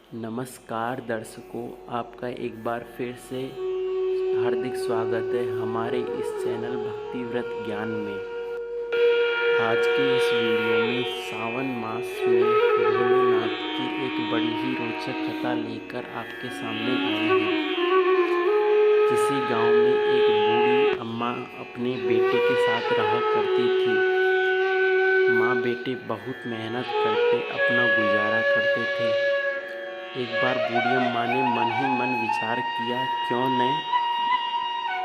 नमस्कार दर्शकों, आपका एक बार फिर से हार्दिक स्वागत है हमारे इस चैनल भक्ति व्रत ज्ञान में। आज के इस वीडियो में सावन मास में भोलेनाथ की एक बड़ी ही रोचक कथा लेकर आपके सामने आए हैं। किसी गांव में एक बूढ़ी अम्मा अपने बेटे के साथ रहा करती थी। माँ बेटे बहुत मेहनत करते अपना गुजारा करते थे। एक बार बूढ़ी अम्मा ने मन ही मन विचार किया, क्यों न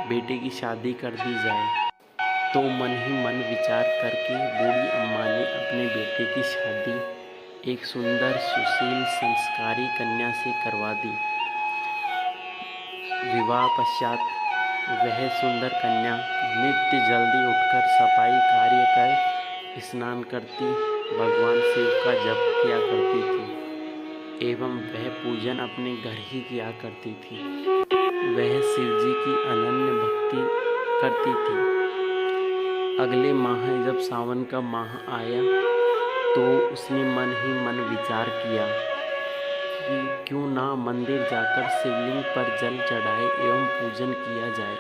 बेटे की शादी कर दी जाए। तो मन ही मन विचार करके बूढ़ी अम्मा ने अपने बेटे की शादी एक सुंदर सुशील संस्कारी कन्या से करवा दी। विवाह पश्चात वह सुंदर कन्या नित्य जल्दी उठकर सफाई कार्य कर स्नान करती, भगवान शिव का जप किया करती थी एवं वह पूजन अपने घर ही किया करती थी। वह शिव जी की अनन्य भक्ति करती थी। अगले माह जब सावन का माह आया तो उसने मन ही मन विचार किया कि क्यों ना मंदिर जाकर शिवलिंग पर जल चढ़ाए एवं पूजन किया जाए।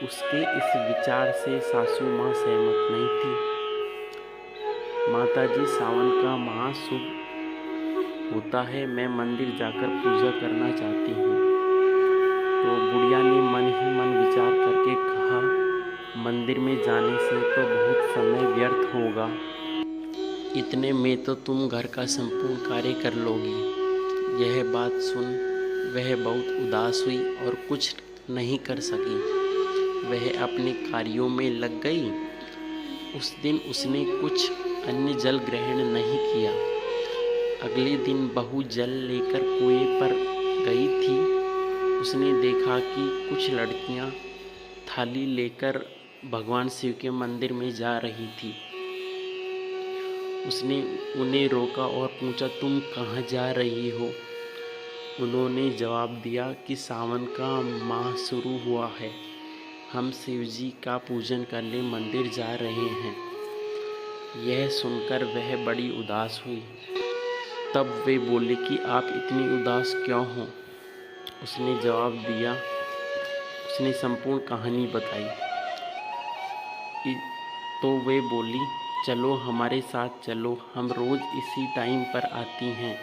उसके इस विचार से सासू माँ सहमत नहीं थी। माताजी, सावन का माह शुभ होता है, मैं मंदिर जाकर पूजा करना चाहती हूँ। तो बुढ़िया ने मन ही मन विचार करके कहा, मंदिर में जाने से तो बहुत समय व्यर्थ होगा, इतने में तो तुम घर का संपूर्ण कार्य कर लोगी। यह बात सुन वह बहुत उदास हुई और कुछ नहीं कर सकी। वह अपने कार्यों में लग गई। उस दिन उसने कुछ अन्य जल ग्रहण नहीं किया। अगले दिन बहू जल लेकर कुएं पर गई थी। उसने देखा कि कुछ लड़कियां थाली लेकर भगवान शिव के मंदिर में जा रही थी। उसने उन्हें रोका और पूछा, तुम कहाँ जा रही हो? उन्होंने जवाब दिया कि सावन का माह शुरू हुआ है, हम शिव जी का पूजन करने मंदिर जा रहे हैं। यह सुनकर वह बड़ी उदास हुई। तब वे बोले कि आप इतनी उदास क्यों हो? उसने जवाब दिया, उसने संपूर्ण कहानी बताई। तो वे बोली, चलो हमारे साथ चलो, हम रोज इसी टाइम पर आती हैं।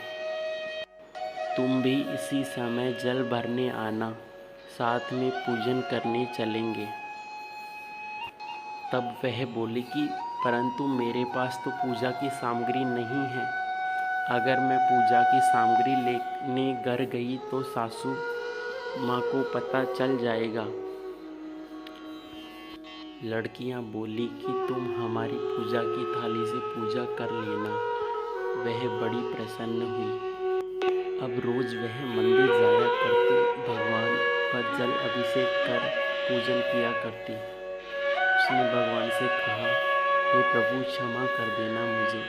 तुम भी इसी समय जल भरने आना, साथ में पूजन करने चलेंगे। तब वह बोली कि परंतु मेरे पास तो पूजा की सामग्री नहीं है। अगर मैं पूजा की सामग्री लेने घर गई तो सासू माँ को पता चल जाएगा। लड़कियाँ बोली कि तुम हमारी पूजा की थाली से पूजा कर लेना। वह बड़ी प्रसन्न हुई। अब रोज वह मंदिर जाया करती, भगवान पर जल अभिषेक कर पूजन किया करती। उसने भगवान से कहा, हे प्रभु, क्षमा कर देना मुझे,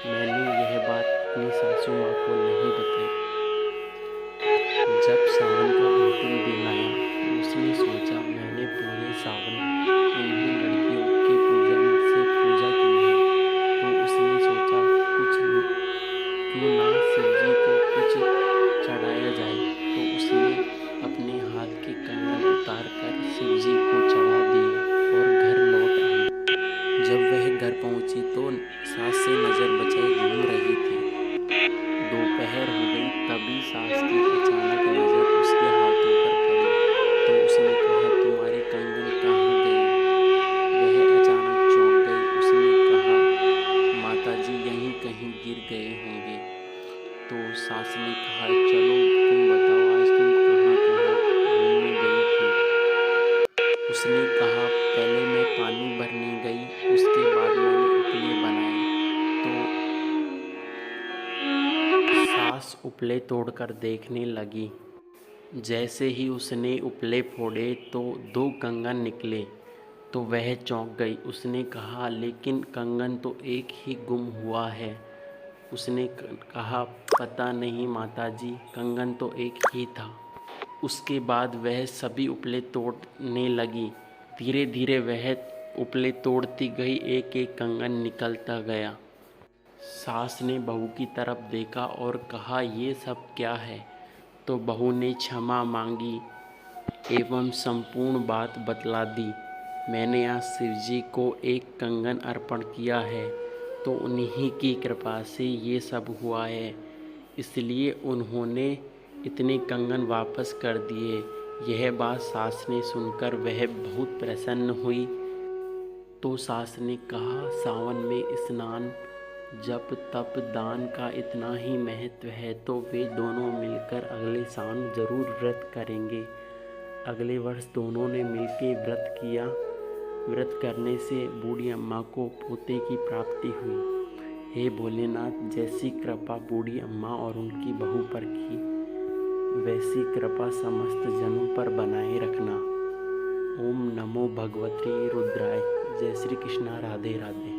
मैंने यह बात अपनी सासू माँ को नहीं बताई। जब सावन का अंतिम दिन आया तो उसने सोचा, मैंने पूरे सावन इन्हीं लड़कियों के पूजन से पूजा की है, तो उसने सोचा क्यों ना शिव जी को कुछ चढ़ाया जाए। तो उसने अपने हाथ के कंगन उतार कर शिव जी को चढ़ा दिए और घर लौट आई। जब वह घर पहुंची तो सास से नज़र बचाए घूम रही थी। दोपहर हो गई, तभी सास की अचानक नज़र उसके हाथों पर पड़ी। तो उसने कहा, तुम्हारे कंगन कहाँ गए? वह अचानक चौंक गई। उसने कहा, माताजी यहीं कहीं गिर गए होंगे। तो सास ने कहा, चलो तुम बताओ, आज तुम कहाँ कहाँ घूमने गई थी? उसने कहा, पहले मैं पानी भरने गई, उसके बाद मैंने उपले बनाए। तो सास उपले तोड़कर देखने लगी। जैसे ही उसने उपले फोड़े तो 2 कंगन निकले। तो वह चौंक गई। उसने कहा, लेकिन कंगन तो एक ही गुम हुआ है। उसने कहा, पता नहीं माताजी, कंगन तो एक ही था। उसके बाद वह सभी उपले तोड़ने लगी। धीरे धीरे वह उपले तोड़ती गई, एक एक कंगन निकलता गया। सास ने बहू की तरफ देखा और कहा, ये सब क्या है? तो बहू ने क्षमा मांगी एवं संपूर्ण बात बतला दी। मैंने आज शिवजी को एक कंगन अर्पण किया है, तो उन्हीं की कृपा से ये सब हुआ है, इसलिए उन्होंने इतने कंगन वापस कर दिए। यह बात सास ने सुनकर वह बहुत प्रसन्न हुई। तो सास ने कहा, सावन में स्नान, जप, तप, दान का इतना ही महत्व है तो वे दोनों मिलकर अगले सावन जरूर व्रत करेंगे। अगले वर्ष दोनों ने मिलकर व्रत किया। व्रत करने से बूढ़ी अम्मा को पोते की प्राप्ति हुई। हे भोलेनाथ, जैसी कृपा बूढ़ी अम्मा और उनकी बहू पर की, वैसी कृपा समस्त जनों पर बनाए रखना। ओम नमो भगवते रुद्राय। जय श्री कृष्णा। राधे राधे।